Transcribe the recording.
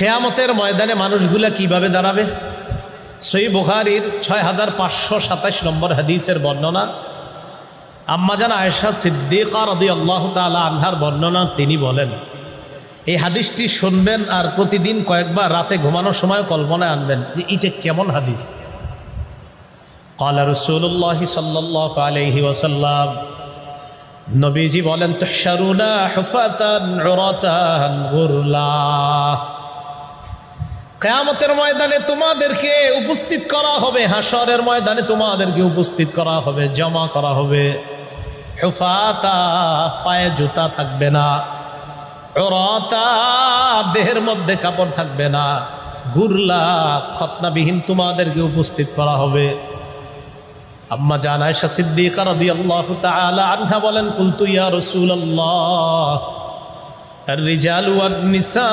কিয়ামতের ময়দানে মানুষগুলা কিভাবে দাঁড়াবে? সহিহ বুখারীর 6527 নম্বর হাদিসের বর্ণনা, আম্মাজান আয়েশা সিদ্দিকা রাদিয়াল্লাহু তাআলা আনহার বর্ণনা। তিনি বলেন, এই হাদিসটি শুনবেন আর প্রতিদিন কয়েকবার রাতে ঘুমানোর সময় কল্পনায় আনবেন যে এটা কেমন হাদিস। ক্বালা রাসূলুল্লাহ সাল্লাল্লাহু আলাইহি ওয়াসাল্লাম, নবীজি বলেন, তুহশারুনা হুফাতান উরাতান গুরলা, কিয়ামতের ময়দানে তোমাদেরকে উপস্থিত করা হবে, হাশরের ময়দানে তোমাদেরকে উপস্থিত করা হবে, জমা করা হবে। হুফাতা, পায়ে জুতা থাকবে না, উরাতা, দেহের মধ্যে কাপড় থাকবে না, গুরলা, খতনাবিহীন তোমাদেরকে উপস্থিত করা হবে। আম্মা জান আয়েশা সিদ্দিকা রাদিয়াল্লাহু তাআলা আনহা বলেন, কুলতু ইয়া রাসূলুল্লাহ আর রিজালু ওয়ান নিসা